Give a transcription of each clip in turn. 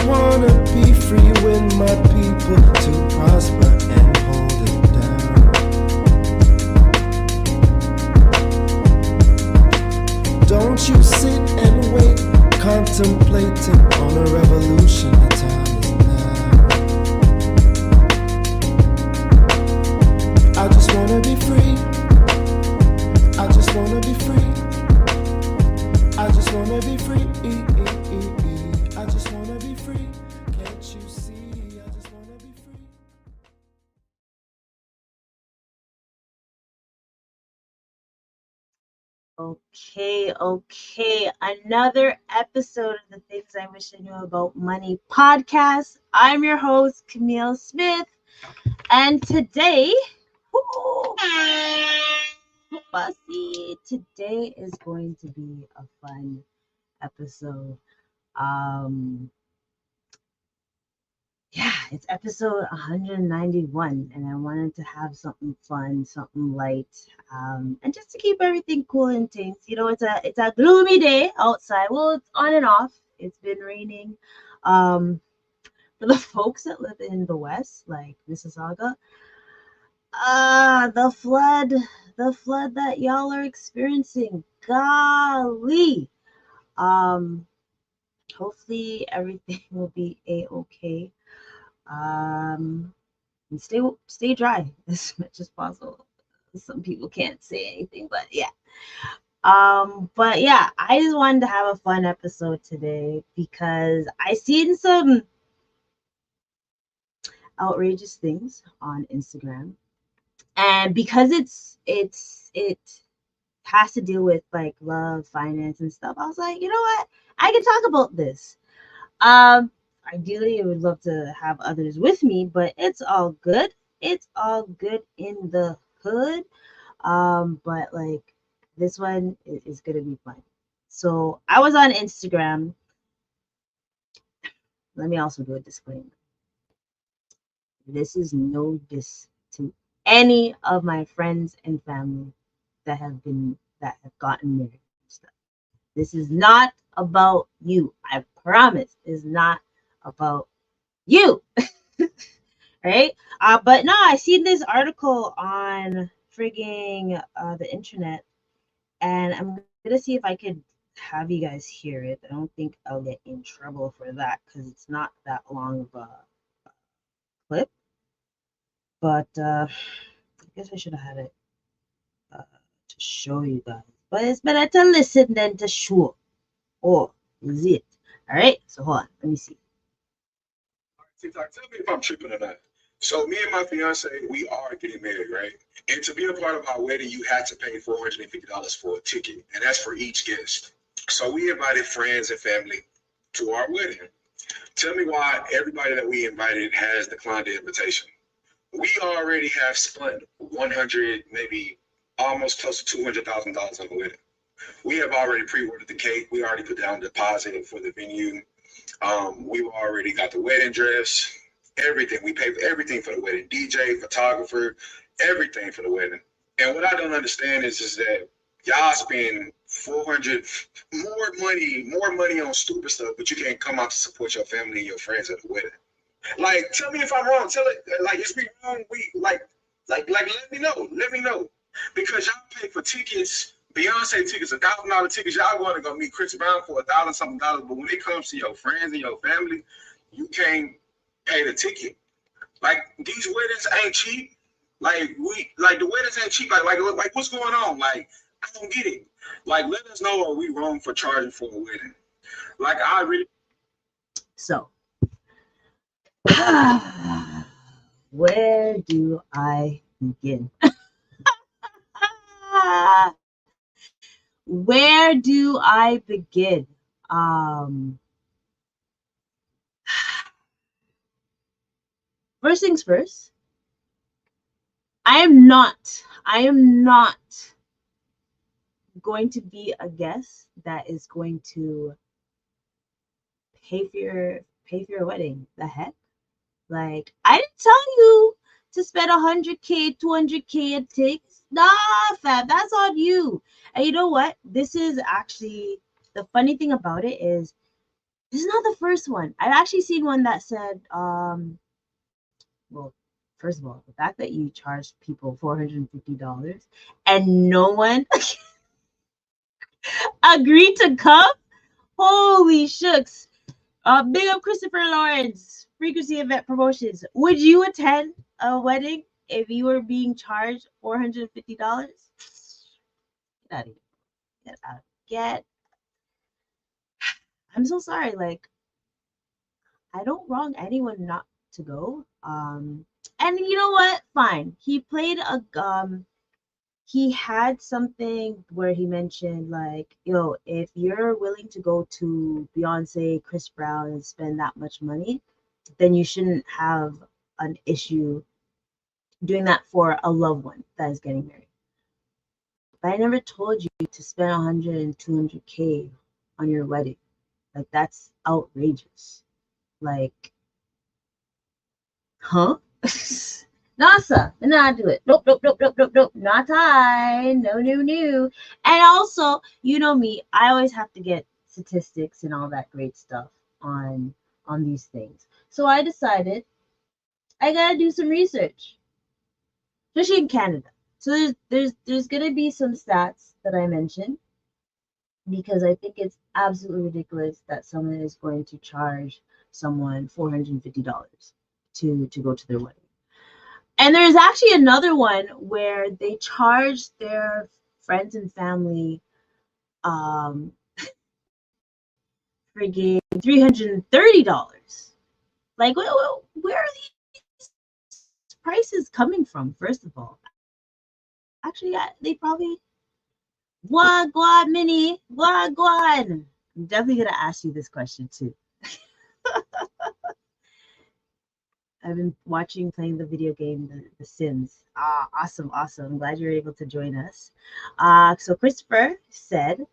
wanna be free when my people to prosper and hold it down. Don't you sit and wait, contemplating on a revolution. The time is now. I just wanna be free. I just wanna be free. I just wanna be free. I just wanna be free. Can't you see? I just wanna be free. Okay. Another episode of the Things I Wish I Knew About Money podcast. I'm your host, Camille Smith. And today, today is going to be a fun episode. It's episode 191, and I wanted to have something fun, something light, and just to keep everything cool and things. You know, it's a gloomy day outside. Well, it's on and off. It's been raining. For the folks that live in the west, like Mississauga, the flood that y'all are experiencing, golly. Hopefully everything will be a-okay. And stay dry as much as possible. Some people can't say anything, but yeah. I just wanted to have a fun episode today because I seen some outrageous things on Instagram, and because it has to deal with like love, finance, and stuff. I was like, you know what? I can talk about this. Ideally, I would love to have others with me, but it's all good. It's all good in the hood. But like this one is gonna be fun. So I was on Instagram. Let me also do a disclaimer. This is no diss to any of my friends and family that have gotten married and stuff. This is not about you. I promise. It's not about you. Right? But no, I seen this article on frigging the internet, and I'm gonna see if I could have you guys hear it. I don't think I'll get in trouble for that because it's not that long of a clip. But I guess I should have had it to show you guys. But it's better to listen than to show. Oh, is it? All right. So hold on. Let me see. TikTok, tell me if I'm tripping or not. So me and my fiance, we are getting married, right? And to be a part of our wedding, you had to pay $450 for a ticket, and that's for each guest. So we invited friends and family to our wedding. Tell me why everybody that we invited has declined the invitation. We already have spent 100, maybe almost close to $200,000 on the wedding. We have already pre-ordered the cake. We already put down deposit for the venue. We've already got the wedding dress, everything. We paid for everything for the wedding, DJ, photographer, everything for the wedding. And what I don't understand is that y'all spend 400 more money on stupid stuff, but you can't come out to support your family and your friends at the wedding. Like, tell me if I'm wrong. Tell it like it's me wrong. We like let me know because y'all pay for tickets. Beyonce tickets, $1,000 tickets. Y'all going to go meet Chris Brown for $1 something dollars, but when it comes to your friends and your family, you can't pay the ticket. Like these weddings ain't cheap. Like the weddings ain't cheap. Like what's going on? Like I don't get it. Like let us know, are we wrong for charging for a wedding? Like I really. So, where do I begin? Where do I begin? First things first, I am not going to be a guest that is going to pay for your wedding. The heck? Like, I didn't tell you to spend 100K, 200K and things. Nah, fam, that's on you. And you know what? This is actually the funny thing about it is This is not the first one. I've actually seen one that said, well, first of all, the fact that you charged people $450 and no one agreed to come, holy shucks. Big up Christopher Lawrence, Frequency Event Promotions. Would you attend a wedding if you were being charged $450? Get out of here. Get out. Get. I'm so sorry. Like, I don't wrong anyone not to go. And you know what? Fine. He played a he had something where he mentioned like, yo, if you're willing to go to Beyonce, Chris Brown, and spend that much money, then you shouldn't have an issue doing that for a loved one that is getting married. But I never told you to spend 100 and 200K on your wedding. Like, that's outrageous. Like, huh? NASA, not do it. Nope, nope, nope, nope, nope, nope. Not I. No, no, no. And also, you know me, I always have to get statistics and all that great stuff on these things. So I decided I gotta do some research, especially in Canada. So there's gonna be some stats that I mentioned because I think it's absolutely ridiculous that someone is going to charge someone $450 to go to their wedding. And there's actually another one where they charge their friends and family friggin' $330. Like, where are these prices coming from, first of all? Actually, they probably Wagwan mini, Wagwan. I'm definitely gonna ask you this question too. I've been playing the video game, The Sims. Awesome, awesome. I'm glad you're able to join us. So Christopher said,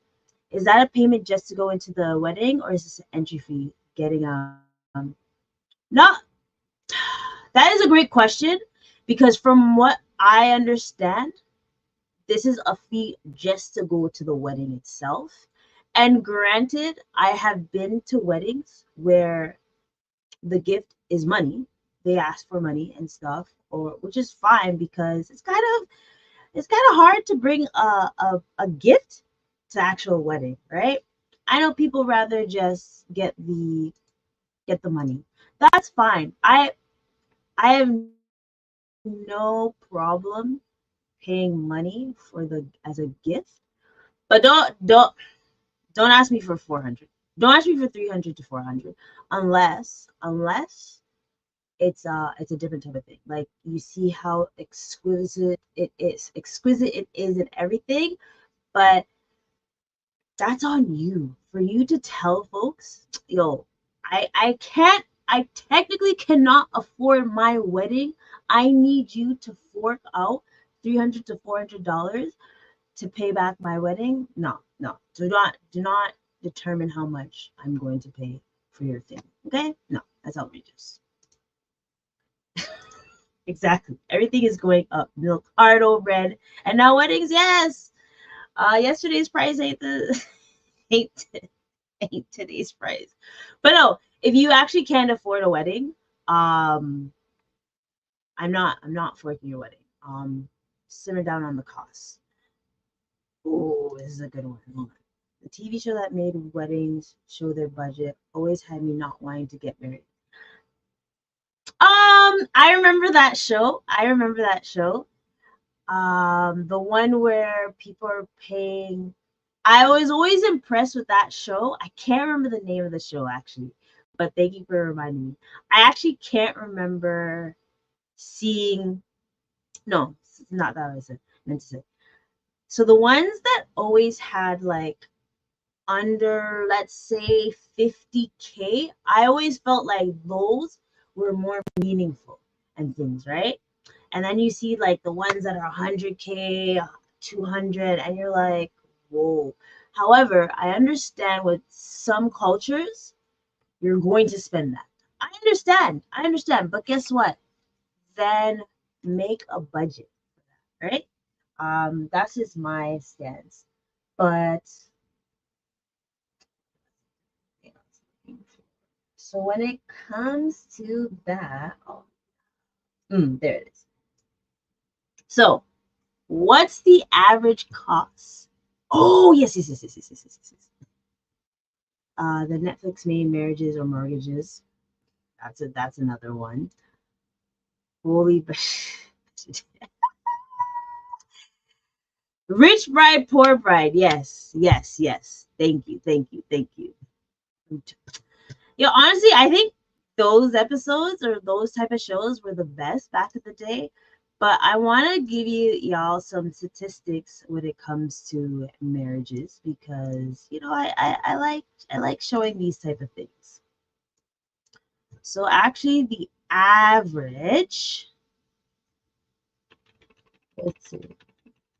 is that a payment just to go into the wedding, or is this an entry fee? Getting no, that is a great question, because from what I understand, this is a fee just to go to the wedding itself. And granted, I have been to weddings where the gift is money. They ask for money and stuff, or which is fine because it's kind of hard to bring a gift to actual wedding, right? I know people rather just get the money. That's fine. I have no problem paying money for the as a gift, but don't ask me for 400. Don't ask me for 300 to 400 unless it's a different type of thing. Like, you see how exquisite it is and everything, but that's on you. For you to tell folks, yo, I technically cannot afford my wedding. I need you to fork out $300 to $400 to pay back my wedding. No. Do not determine how much I'm going to pay for your thing. Okay? No, that's outrageous. Exactly. Everything is going up. Milk, Ardo, bread, and now weddings. Yes. Yesterday's price ain't the ain't today's price. But no, if you actually can't afford a wedding, I'm not forking your wedding. Simmer down on the costs. Oh, this is a good one. Hold on. The TV show that made weddings show their budget always had me not wanting to get married. I remember that show. The one where people are paying. I was always impressed with that show. I can't remember the name of the show actually, but thank you for reminding me. I actually can't remember seeing. No, it's not that I was meant to say. So the ones that always had like under, let's say, 50K, I always felt like those were more meaningful and things, right? And then you see like the ones that are 100K, 200, and you're like, whoa. However, I understand with some cultures, you're going to spend that. I understand. But guess what? Then make a budget for that, right? That's just my stance. But So when it comes to that, there it is. So what's the average cost? Oh, yes. The Netflix made marriages or mortgages. That's another one. Holy Rich bride, poor bride. Yes. Thank you. Honestly, I think those episodes or those type of shows were the best back in the day. But I want to give y'all some statistics when it comes to marriages because I like showing these type of things. So actually, the average, let's see,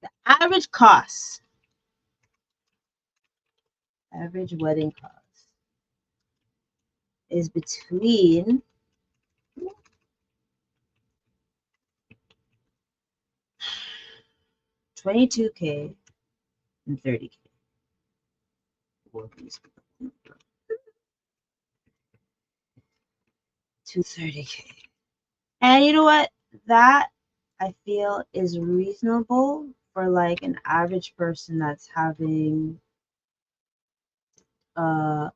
the average cost, average wedding cost is between $22K and $30K. To $30K. And you know what? That I feel is reasonable for like an average person that's having a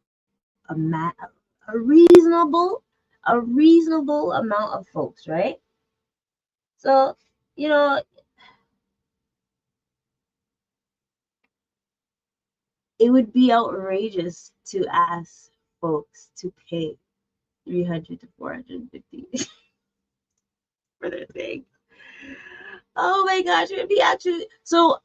reasonable amount of folks, right? So, you know, it would be outrageous to ask folks to pay 300 to 450 for their thing. Oh my gosh, it would be actually so.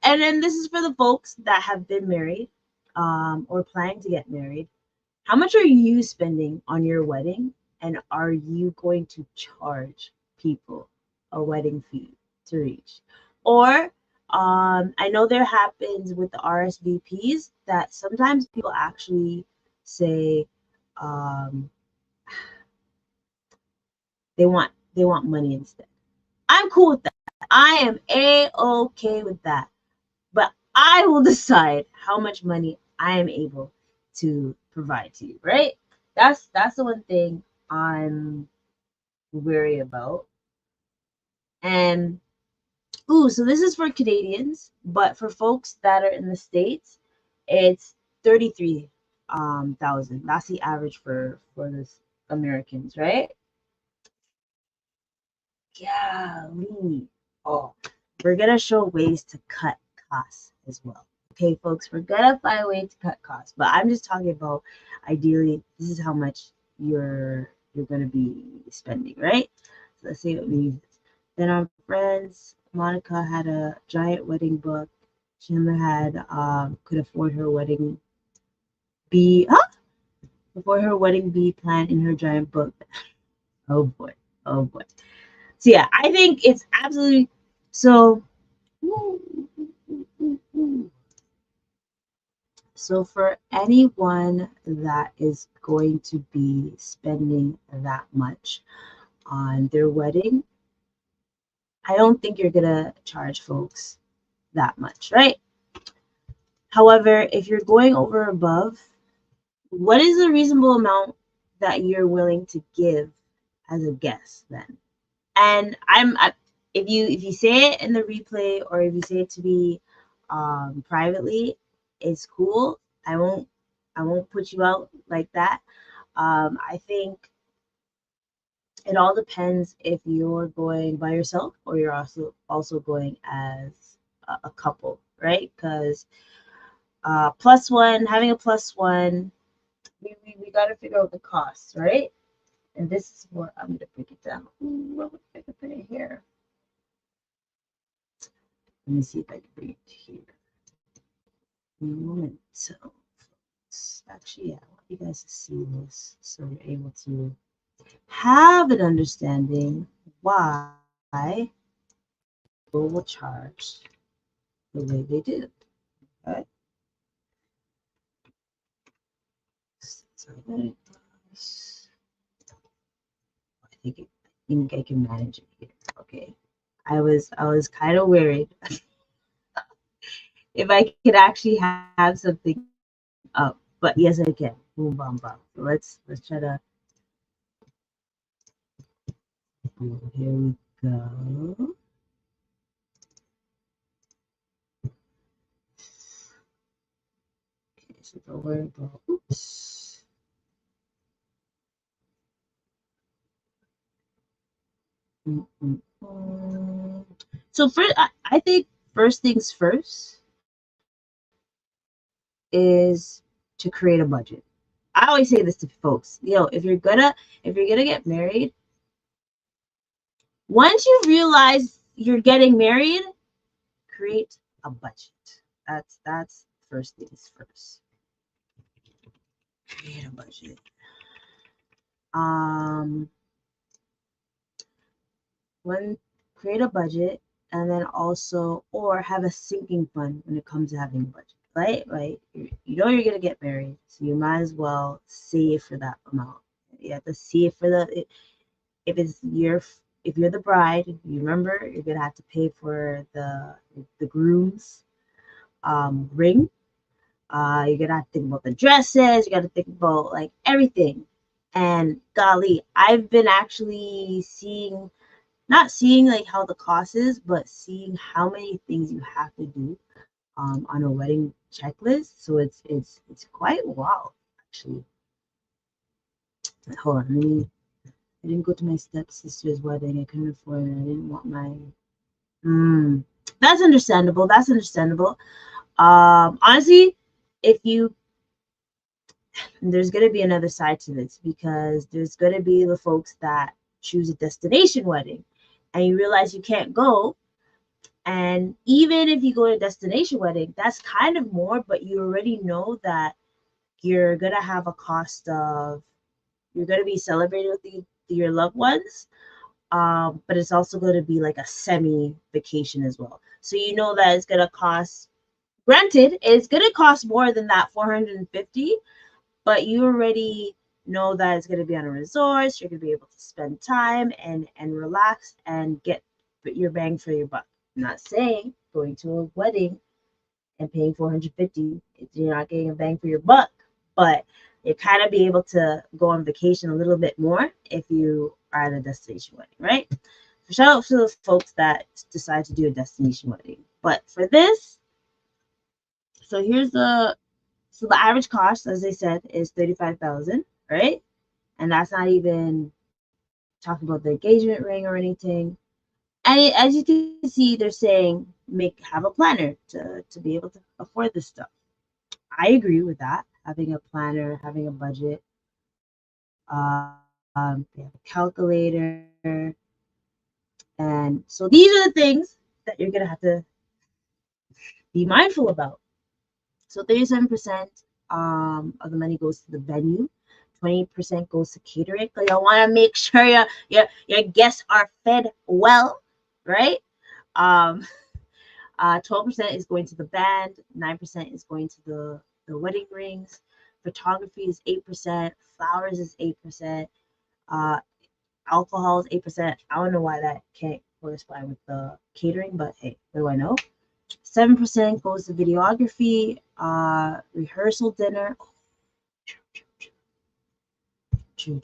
And then this is for the folks that have been married, or planning to get married. How much are you spending on your wedding, and are you going to charge people a wedding fee to reach? Or I know there happens with the RSVPs that sometimes people actually say they want money instead. I'm cool with that. I am a-okay with that. But I will decide how much money I am able to provide to you, right? That's the one thing I'm wary about. And so this is for Canadians, but for folks that are in the States, it's 33,000. That's the average for this Americans, right? Golly. Oh, we're gonna show ways to cut costs as well. Okay, folks, we're gonna find a way to cut costs, but I'm just talking about ideally this is how much you're gonna be spending, right? So let's see what we use. Then our friends, Monica had a giant wedding book. Chandler had could afford her wedding be before her wedding be planned in her giant book. Oh boy, oh boy. So yeah, I think it's absolutely so. So for anyone that is going to be spending that much on their wedding, I don't think you're gonna charge folks that much, right? However, if you're going over above, what is a reasonable amount that you're willing to give as a guest then? And if you say it in the replay or if you say it to me privately, it's cool. I won't put you out like that. I think it all depends if you're going by yourself or you're also going as a couple, right? Because plus one, having a plus one, we got to figure out the costs, right? And this is where I'm gonna break it down. What would I put it here? Let me see if I can bring it here. Moment. So, actually, yeah, I want you guys to see this so you're able to have an understanding why people will charge the way they do. Okay. So I think I can manage it here. Okay. I was kind of worried if I could actually have something up, but yes, I can. Boom, bam, bam. So let's try to. Here we go. Okay, so don't worry about. Oops. So first, I think first things first is to create a budget. I always say this to folks. If you're gonna get married, once you realize you're getting married, create a budget. That's first things first. Create a budget. Create a budget, and then also, or have a sinking fund when it comes to having a budget. Right? You're gonna get married, so you might as well save for that amount. You have to save for if you're the bride, you remember you're gonna have to pay for the groom's ring. You're gonna have to think about the dresses. You got to think about like everything. And golly, I've been actually not seeing like how the cost is, but seeing how many things you have to do on a wedding checklist. So it's quite wild actually. Hold on, I didn't go to my stepsister's wedding. I couldn't afford it. I didn't want my. That's understandable. Honestly, there's gonna be another side to this, because there's gonna be the folks that choose a destination wedding, and you realize you can't go. And even if you go to a destination wedding, that's kind of more, but you already know that you're gonna have a cost of. You're gonna be celebrating with your loved ones. But it's also going to be like a semi vacation as well. So you know that it's going to cost, granted, it's going to cost more than that 450, but you already know that it's going to be on a resort. So you're going to be able to spend time and relax and get your bang for your buck. I'm not saying going to a wedding and paying 450, you're not getting a bang for your buck, but you kind of be able to go on vacation a little bit more if you are at a destination wedding, right? So shout out to those folks that decide to do a destination wedding. But for this, so the average cost, as I said, is $35,000, right? And that's not even talking about the engagement ring or anything. And as you can see, they're saying have a planner to be able to afford this stuff. I agree with that. Having a planner, having a budget. They have a calculator. And so these are the things that you're going to have to be mindful about. So 37% of the money goes to the venue. 20% goes to catering, because you want to make sure your guests are fed well, right? 12% is going to the band. 9% is going to the wedding rings. Photography is 8%. Flowers is 8%. Alcohol is 8%. I don't know why that can't correspond with the catering, but hey, what do I know? 7% goes to videography, rehearsal dinner. True.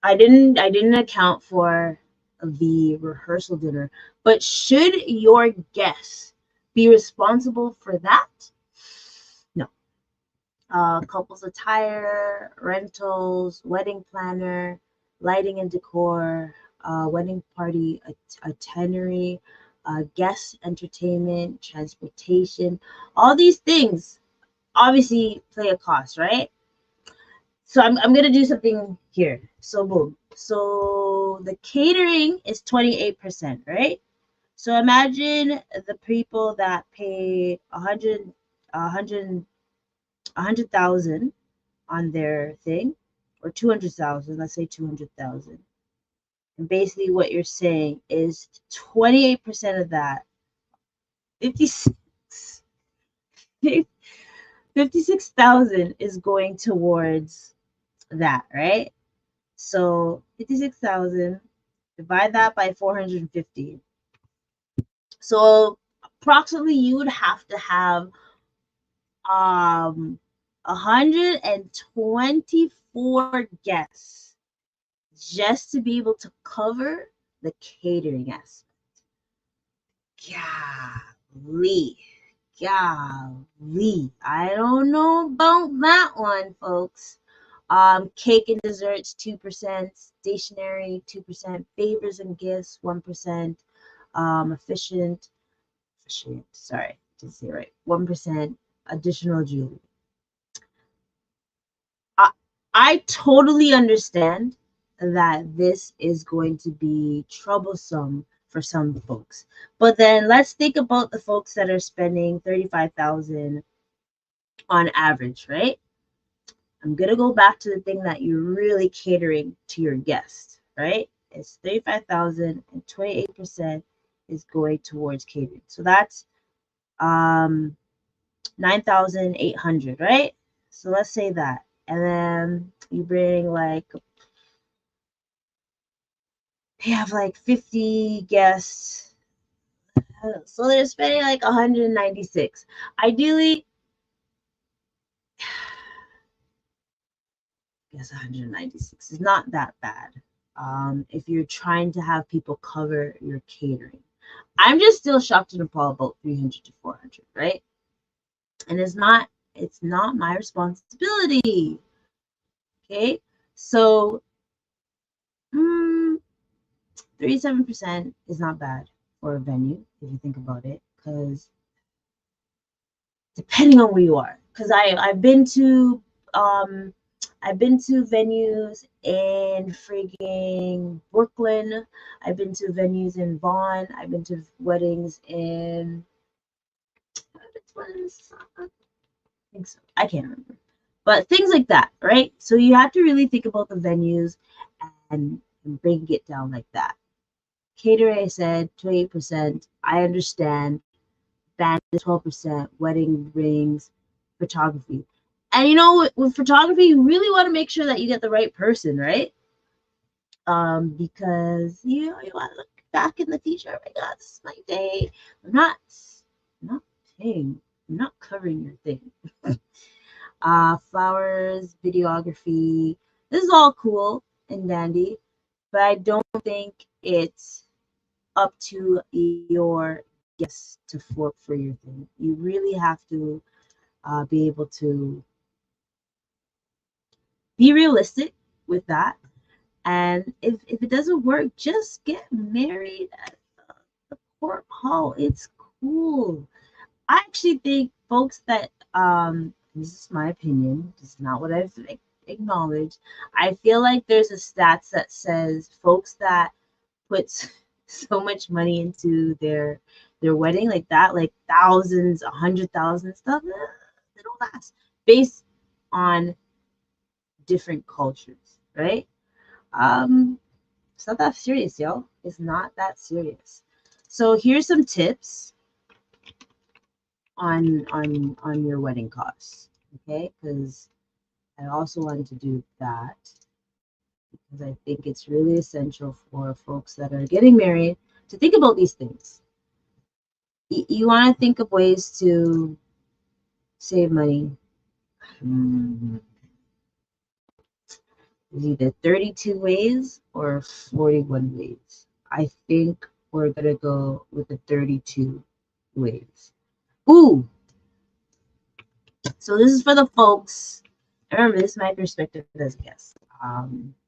I didn't account for the rehearsal dinner, but should your guests be responsible for that? No. Couples attire, rentals, wedding planner, lighting and decor, wedding party itinerary, guest entertainment, transportation, all these things obviously play a cost, right? So I'm gonna do something here. So boom. So the catering is 28%, right? So imagine the people that pay 100,000 on their thing, or 200,000. Let's say 200,000. And basically, what you're saying is 28% of that, 56,000 is going towards that, right? So 56,000, divide that by 450. So approximately you would have to have 124 guests just to be able to cover the catering aspect. Golly. Golly. I don't know about that one, folks. Cake and desserts, 2%, stationery, 2%, favors and gifts, 1%, efficient, sorry, didn't say it right, 1%, additional jewelry. I totally understand that this is going to be troublesome for some folks. But then let's think about the folks that are spending $35,000 on average, right? I'm gonna go back to the thing that you're really catering to your guests, right? It's 35,000 and 28% is going towards catering. So that's 9,800, right? So let's say that. And then you bring like, they have like 50 guests. So they're spending like 196. Ideally, I guess 196 is not that bad. If you're trying to have people cover your catering. I'm just still shocked and appalled about 300 to 400, right? And it's not my responsibility. Okay, so 37% is not bad for a venue if you think about it, because depending on where you are, because I've been to venues in frigging Brooklyn. I've been to venues in Vaughan. I've been to weddings in, I think so. I can't remember. But things like that, right? So you have to really think about the venues and bring it down like that. Catering, I said 28%. I understand. Band is 12%. Wedding rings, photography. And you know, with photography, you really want to make sure that you get the right person, right? Because you want to look back in the future. Oh my God, this is my day. I'm not covering your thing. Flowers, videography. This is all cool and dandy, but I don't think it's up to your guests to fork for your thing. You really have to be able to be realistic with that. And if it doesn't work, just get married at the court hall. It's cool. I actually think folks that this is my opinion, this is not what I've acknowledged. I feel like there's a stats that says folks that put so much money into their wedding like that, like thousands, 100,000 stuff, they don't last, based on different cultures, right? It's not that serious, yo. It's not that serious. So here's some tips on your wedding costs, okay? Because I also wanted to do that because I think it's really essential for folks that are getting married to think about these things. You want to think of ways to save money. Either 32 ways or 41 ways. I think we're gonna go with the 32 ways. Ooh! So this is for the folks. Remember, this is my perspective as a guest.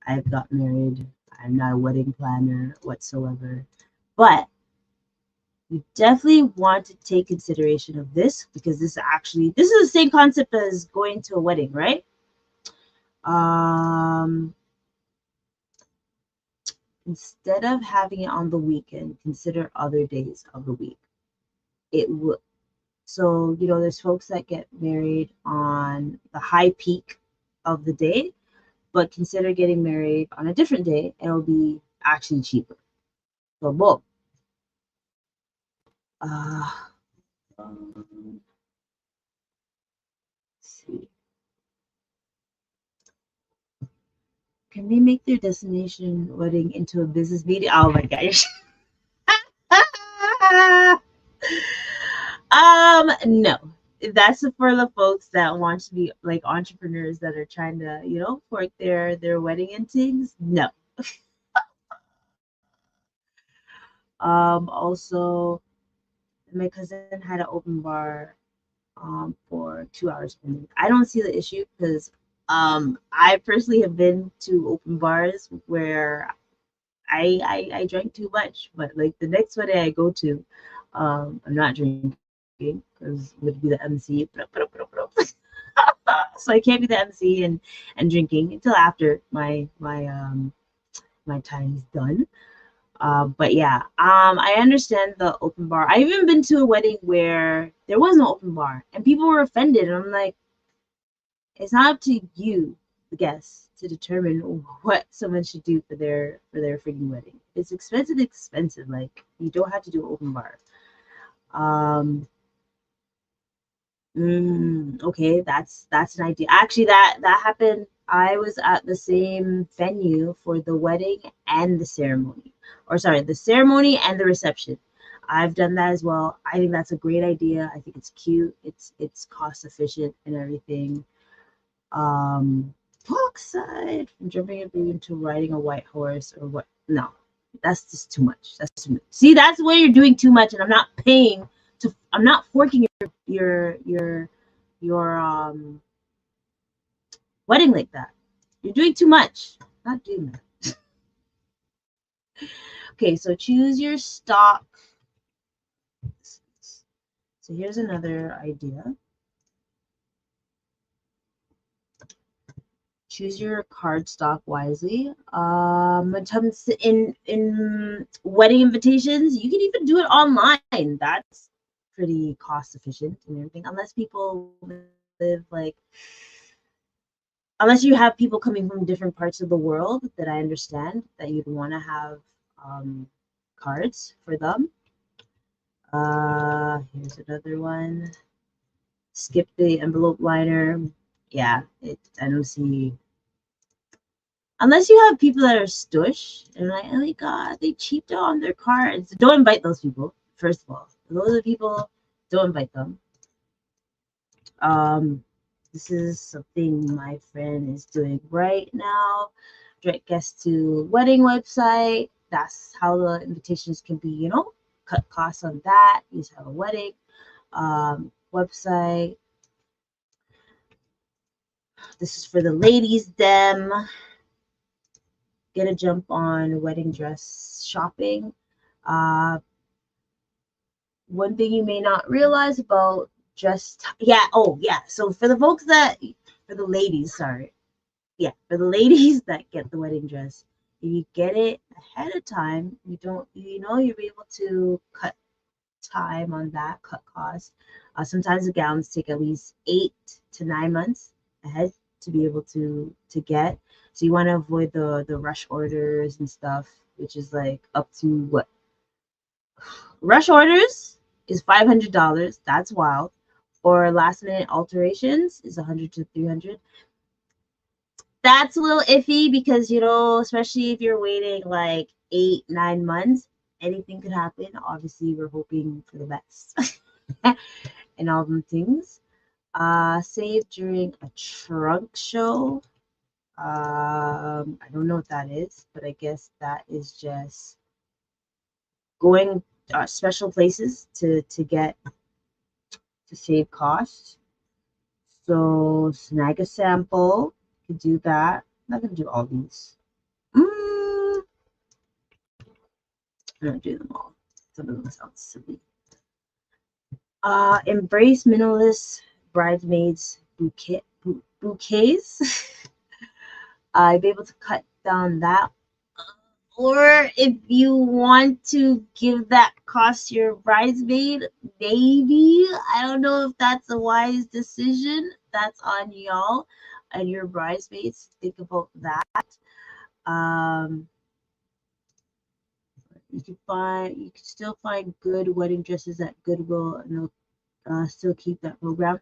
I've got married. I'm not a wedding planner whatsoever. But you definitely want to take consideration of this, because this is the same concept as going to a wedding, right? Instead of having it on the weekend, consider other days of the week. It would. So, there's folks that get married on the high peak of the day, but consider getting married on a different day, and it'll be actually cheaper. So, boom. Let's see. Can they make their destination wedding into a business meeting? Oh my gosh. No. That's for the folks that want to be like entrepreneurs that are trying to, fork their wedding and things. No. Also, my cousin had an open bar for 2 hours per night. I don't see the issue because I personally have been to open bars where I drank too much, but like the next wedding I go to, I'm not drinking because would be the MC. So I can't be the MC and drinking until after my time's done. But yeah, I understand the open bar. I even been to a wedding where there was no open bar and people were offended, and I'm like, it's not up to you, the guests, to determine what someone should do for their freaking wedding. It's expensive, expensive. Like you don't have to do open bar. Um, okay, that's an idea. Actually, that happened. I was at the same venue for the wedding and the ceremony, or sorry, the ceremony and the reception. I've done that as well. I think that's a great idea. I think it's cute. It's cost efficient and everything. Talk aside from jumping a baby into riding a white horse or what? No, that's just too much. That's too much. See, that's where you're doing too much, and I'm not paying to. I'm not forking your wedding like that. You're doing too much. Not doing that. Okay, so choose your stock. So here's another idea. Choose your card stock wisely. When it comes to in wedding invitations, you can even do it online. That's pretty cost efficient and everything. Unless people live like, unless you have people coming from different parts of the world, that I understand that you'd want to have cards for them. Here's another one. Skip the envelope liner. Yeah, I don't see. Unless you have people that are stush and like, oh my god, they cheaped out on their cards. Don't invite those people. First of all, those are people. Don't invite them. This is something my friend is doing right now. Direct guests to wedding website. That's how the invitations can be, cut costs on that. You just have a wedding website. This is for the ladies, them. Get a jump on wedding dress shopping. One thing you may not realize about so for the folks for the ladies, for the ladies that get the wedding dress, if you get it ahead of time, you're able to cut time on that, cut costs. Sometimes the gowns take at least 8 to 9 months ahead to be able to get. So you want to avoid the rush orders and stuff, which is like up to what? Rush orders is $500. That's wild. Or last minute alterations is 100 to 300. That's a little iffy because, especially if you're waiting like 8, 9 months, anything could happen. Obviously, we're hoping for the best and all them things. Save during a trunk show. I don't know what that is, but I guess that is just going special places to save costs. So snag a sample. You could do that. I'm not gonna do all these. I'm gonna do them all. Some of them sound silly. Embrace minimalist bridesmaids bouquets. Be able to cut down that. Or if you want to give that cost your bridesmaid, maybe. I don't know if that's a wise decision. That's on y'all and your bridesmaids. Think about that. You can still find good wedding dresses at Goodwill, and they'll still keep that program.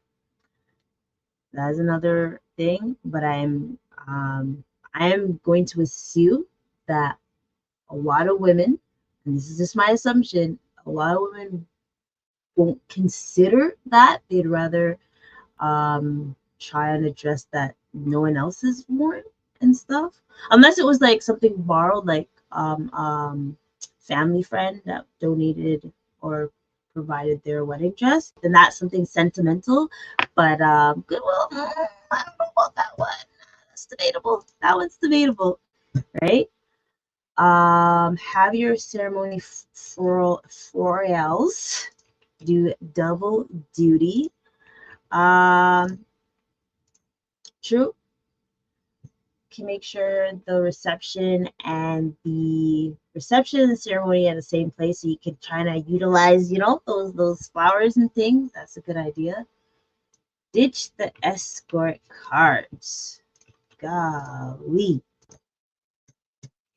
That is another thing, but I am going to assume that a lot of women, and this is just my assumption, a lot of women won't consider that. They'd rather try and address that no one else is worn and stuff. Unless it was like something borrowed, like family friend that donated or provided their wedding dress, then that's something sentimental. But Goodwill, I don't know about that one. That's debatable. That one's debatable, right? Have your ceremony florals do double duty. True. Can make sure the reception and the ceremony at the same place, so you can try to utilize, those flowers and things. That's a good idea. Ditch the escort cards. Golly.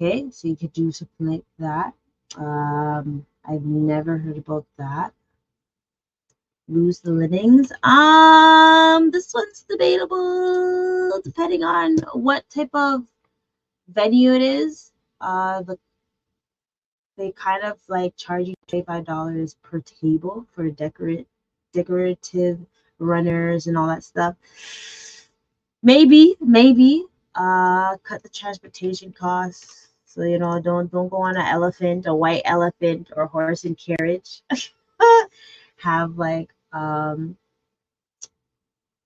Okay, so you could do something like that. I've never heard about that. Lose the linens. This one's debatable depending on what type of venue it is. They kind of like charge you $25 per table for decorative runners and all that stuff. Maybe cut the transportation costs. So don't go on an elephant, a white elephant, or horse and carriage. Have like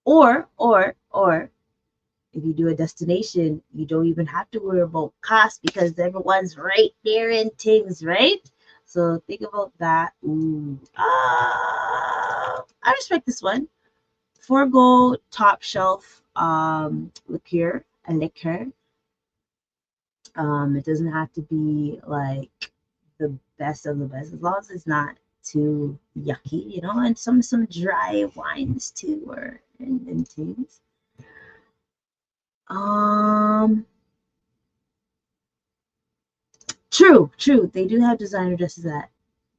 or if you do a destination, you don't even have to worry about cost because everyone's right there in things, right? So think about that. I respect this one. Forgo top shelf liquor. It doesn't have to be like the best of the best, as long as it's not too yucky, and some dry wines too, or and things. True. They do have designer dresses at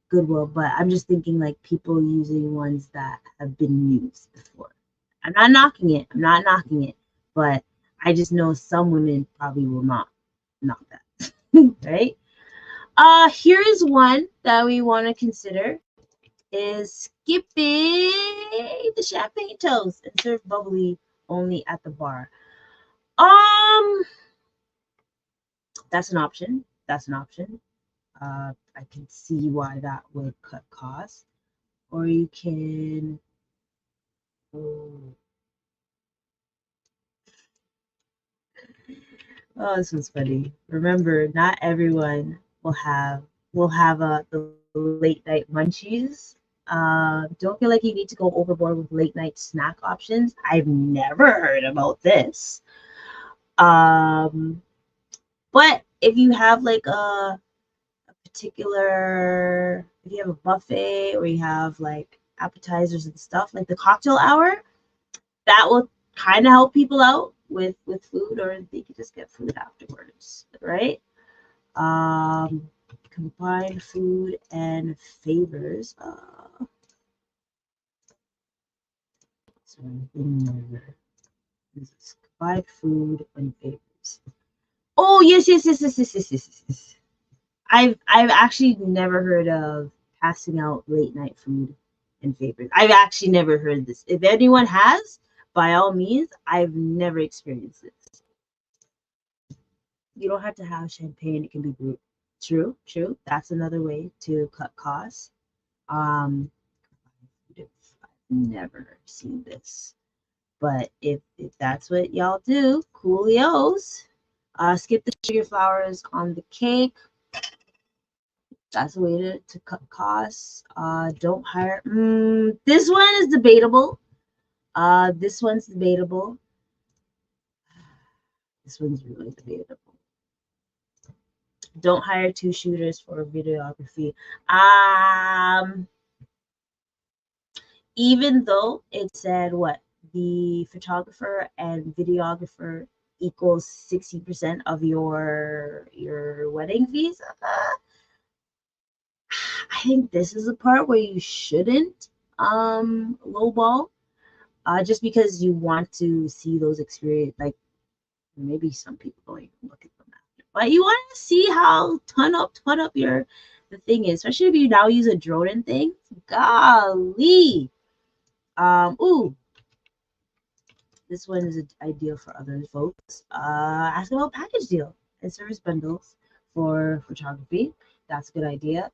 Goodwill, but I'm just thinking like people using ones that have been used before. I'm not knocking it, but I just know some women probably will not that. Right? Here is one that we want to consider is skipping the champagne toast and serve bubbly only at the bar. That's an option. I can see why that would cut costs. Or you can oh, this one's funny. Remember, not everyone will have the late night munchies. Don't feel like you need to go overboard with late night snack options. I've never heard about this. But if you have like a particular, if you have a buffet or you have like appetizers and stuff, like the cocktail hour, that will kind of help people out with food, or they can just get food afterwards, right? Combine food and favors. Combine food and favors. Oh yes. I've actually never heard of passing out late night food and favors. I've actually never heard this. If anyone has, by all means, I've never experienced this. You don't have to have champagne, it can be group. True. That's another way to cut costs. I've never seen this. But if that's what y'all do, coolios. Skip the sugar flowers on the cake. That's a way to cut costs. Don't hire. This one is debatable. This one's debatable. This one's really debatable. Don't hire 2 shooters for videography. Even though it said what the photographer and videographer equals 60% of your wedding fees. I think this is a part where you shouldn't lowball, just because you want to see those experience. Like maybe some people don't even look at them after, but you want to see how ton up your the thing is, especially if you now use a drone and things, golly. Ooh, this one is ideal for other folks. Ask about package deal and service bundles for photography. That's a good idea.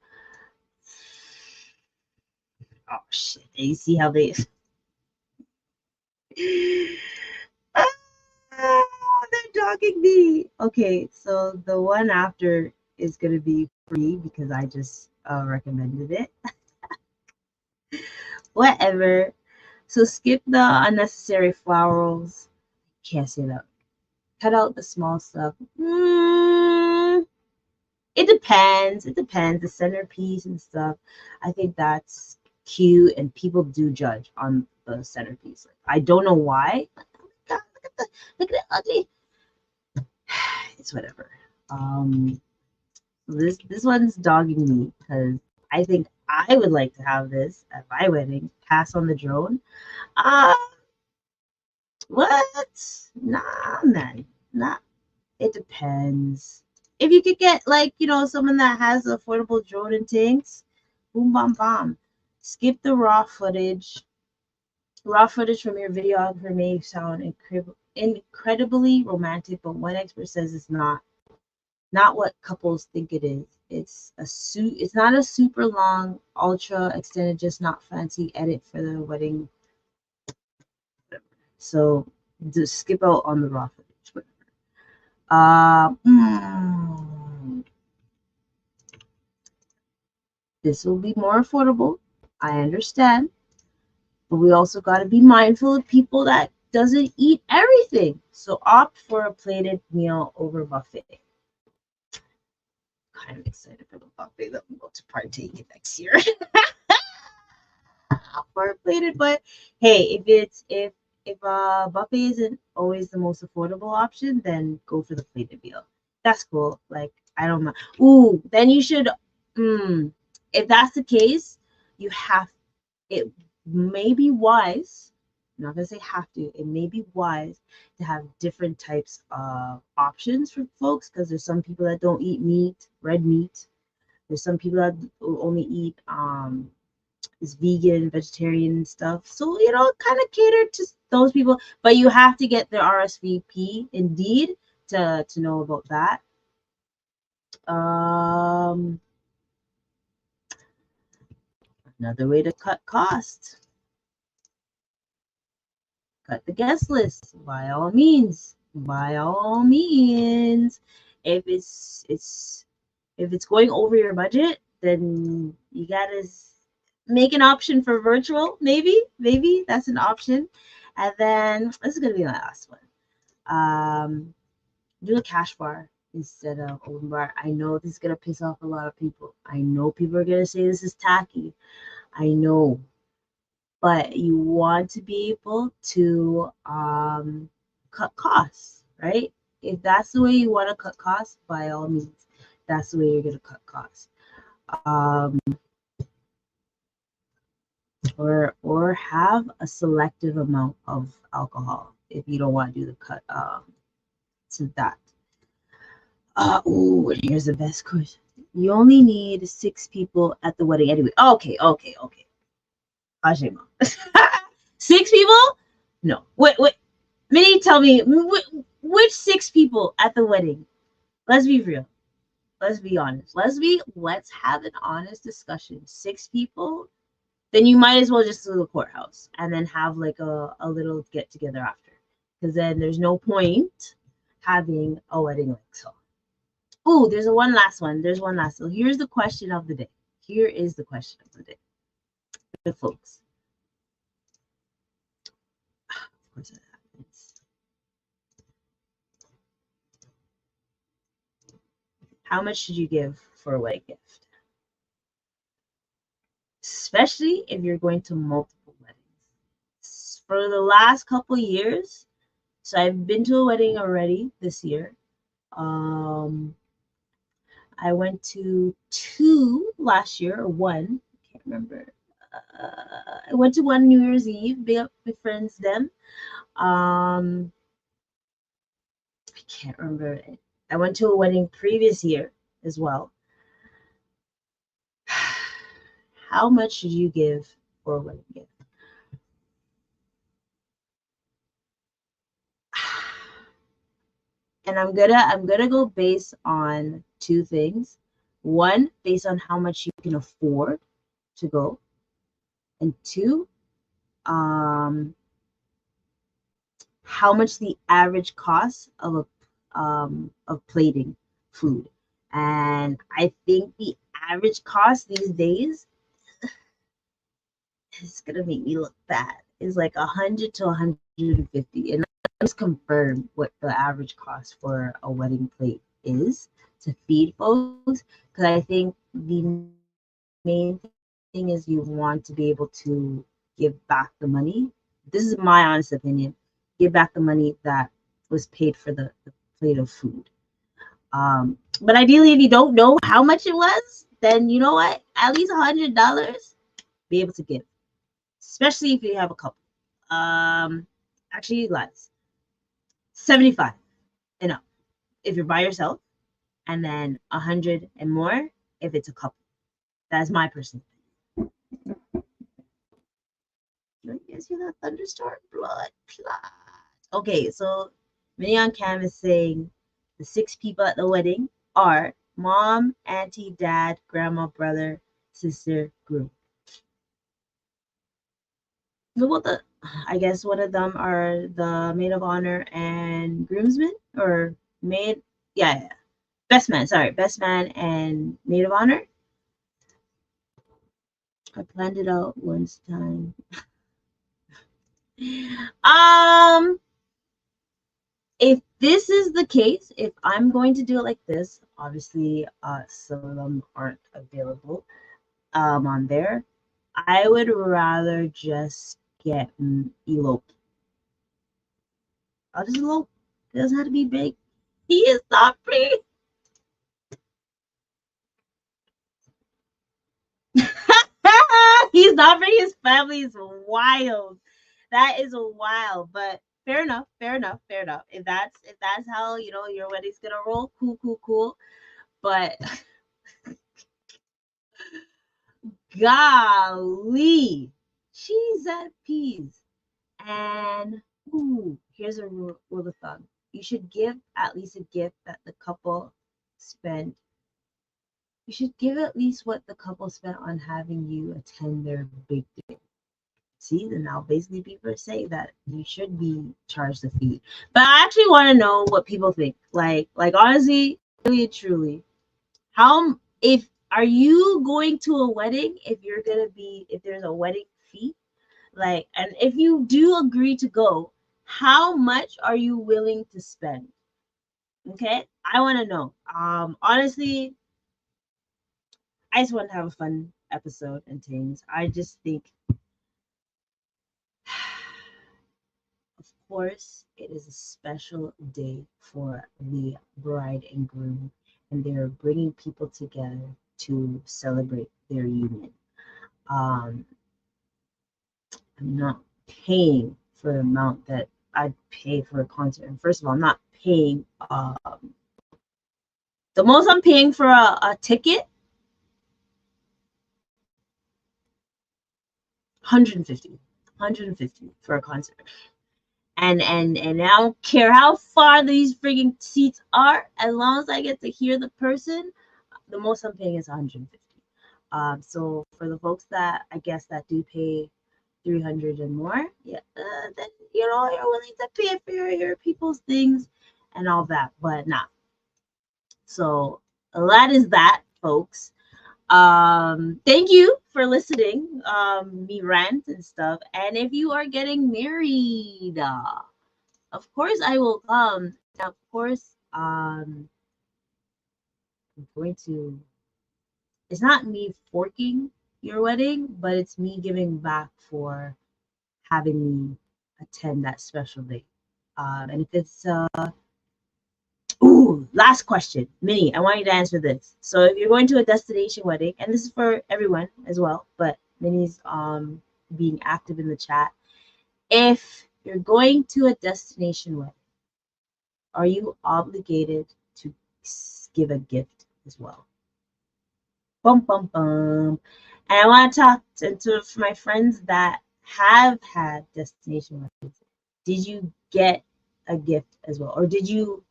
Oh shit! And you see how they they're dogging me. Okay, so the one after is gonna be free because I just recommended it. Whatever. So skip the unnecessary florals. Can't say that. Cut out the small stuff. It depends. It depends. The centerpiece and stuff. I think that's cute, and people do judge on the centerpiece. Like, I don't know why. But, oh my god, look at the ugly. It's whatever. This one's dogging me because I think I would like to have this at my wedding. Pass on the drone. What? Nah, man. Nah. It depends. If you could get like, someone that has affordable drone and tanks, boom bam bam. Skip the raw footage. Raw footage from your videographer may sound incredibly romantic, but one expert says it's not what couples think it is. It's not a super long, ultra extended, just not fancy edit for the wedding. So just skip out on the raw footage. This will be more affordable. I understand. But we also got to be mindful of people that doesn't eat everything. So opt for a plated meal over buffet. Kind of excited for the buffet that I'm going to partake in next year. For a plated, but hey, if buffet isn't always the most affordable option, then go for the plated meal. That's cool. Like, I don't mind. Ooh, then you should. If that's the case, it may be wise. I'm not gonna say have to. It may be wise to have different types of options for folks, because there's some people that don't eat meat, red meat. There's some people that only eat is vegan, vegetarian and stuff. So, kind of cater to those people, but you have to get the RSVP indeed to know about that. Another way to cut costs. Cut the guest list by all means. By all means. If it's going over your budget, then you gotta make an option for virtual. Maybe that's an option. And then this is gonna be my last one. Do a cash bar instead of open bar. I know this is gonna piss off a lot of people. I know people are gonna say this is tacky. I know, but you want to be able to cut costs, right? If that's the way you want to cut costs, by all means, that's the way you're going to cut costs. Or have a selective amount of alcohol if you don't want to do the cut to that. And here's the best question. You only need 6 people at the wedding anyway. Okay. Hajima. 6 people? No. Wait. Minnie, tell me, which 6 people at the wedding? Let's be real. Let's be honest. Let's have an honest discussion. 6 people? Then you might as well just go to the courthouse and then have like a little get together after. Because then there's no point having a wedding like so. Oh, there's one last one. So here's the question of the day. Here is the question of the day. The folks. Of course it happens. How much should you give for a wedding gift? Especially if you're going to multiple weddings. For the last couple years, so I've been to a wedding already this year. I went to 2 last year, or 1. I can't remember. I went to one New Year's Eve. Big up my friends then. I can't remember it. I went to a wedding previous year as well. how much should you give for a wedding gift? And I'm gonna go based on two things. One, based on how much you can afford to go, and two, how much the average cost of plating food. And I think the average cost these days is gonna make me look bad. Is like 100 to 150, and let's confirm what the average cost for a wedding plate is to feed folks. Because I think the main thing is you want to be able to give back the money. This is my honest opinion. Give back the money that was paid for the plate of food. But ideally, if you don't know how much it was, then you know what? At least $100 be able to give, especially if you have a couple. Actually less. 75 and up if you're by yourself, and then 100 and more if it's a couple. That's my personal opinion. You guys hear that thunderstorm? Blood clot. Okay, so Minnie on Cam is saying the 6 people at the wedding are mom, auntie, dad, grandma, brother, sister, groom. What the? I guess one of them are the maid of honor and groomsmen, or maid. Yeah. Best man. Sorry, best man and maid of honor. I planned it out once time. If this is the case, if I'm going to do it like this, obviously, some of them aren't available on there. I would rather just get eloped. I'll just elope. It doesn't have to be big. He is not free. He's not free. His family is wild. That is wild. But fair enough. Fair enough. Fair enough. If that's how your wedding's gonna roll, cool. But golly, cheese and peas. And here's a rule of thumb. You should give at least a gift that the couple spent. You should give at least what the couple spent on having you attend their big day. See, then now basically people say that you should be charged a fee. But I actually want to know what people think. Like honestly, really truly, how if are you going to a wedding if there's a wedding fee? Like, and if you do agree to go, how much are you willing to spend? Okay, I want to know. Honestly, I just want to have a fun episode and things. I just think, of course, it is a special day for the bride and groom, and they're bringing people together to celebrate their union. I'm not paying for the amount that I'd pay for a concert. And first of all, I'm not paying. The most I'm paying for a ticket, 150 for a concert. And I don't care how far these freaking seats are, as long as I get to hear the person, the most I'm paying is 150. So for the folks that I guess that do pay 300 and more, yeah, then you're willing to pay for your people's things and all that, but nah. So that is that, folks. Thank you for listening, me rant and stuff. And if you are getting married, of course I will come. Now, of course, I'm going to. It's not me forking your wedding, but it's me giving back for having me attend that special day. And if it's last question, Minnie, I want you to answer this. So if you're going to a destination wedding, and this is for everyone as well, but Minnie's being active in the chat. If you're going to a destination wedding, are you obligated to give a gift as well? Bum bum bum. And I want to talk to my friends that have had destination weddings. Did you get a gift as well, or did you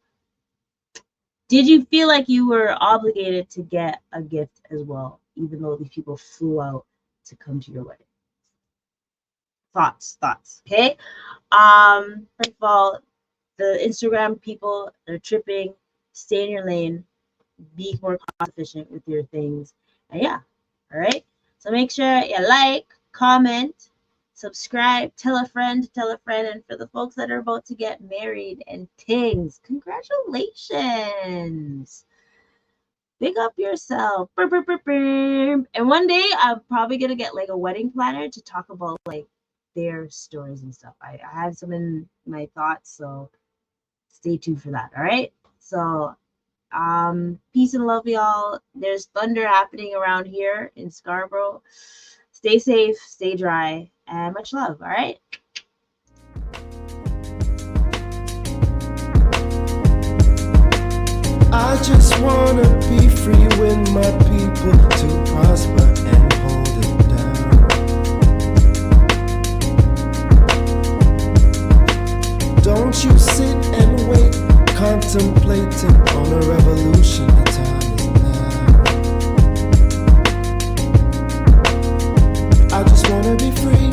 feel like you were obligated to get a gift as well, even though these people flew out to come to your wedding? Thoughts, okay? First of all, the Instagram people, they're tripping. Stay in your lane. Be more cost efficient with your things. And yeah, all right? So make sure you like, comment, subscribe, tell a friend, and for the folks that are about to get married and things, congratulations. Big up yourself. And one day I'm probably gonna get like a wedding planner to talk about like their stories and stuff. I have some in my thoughts, so stay tuned for that. All right. So peace and love, y'all. There's thunder happening around here in Scarborough. Stay safe, stay dry, and much love. All right. I just wanna be free with my people to prosper and hold it down. Don't you sit and wait, contemplating on a revolution. The time is now. I just wanna be free.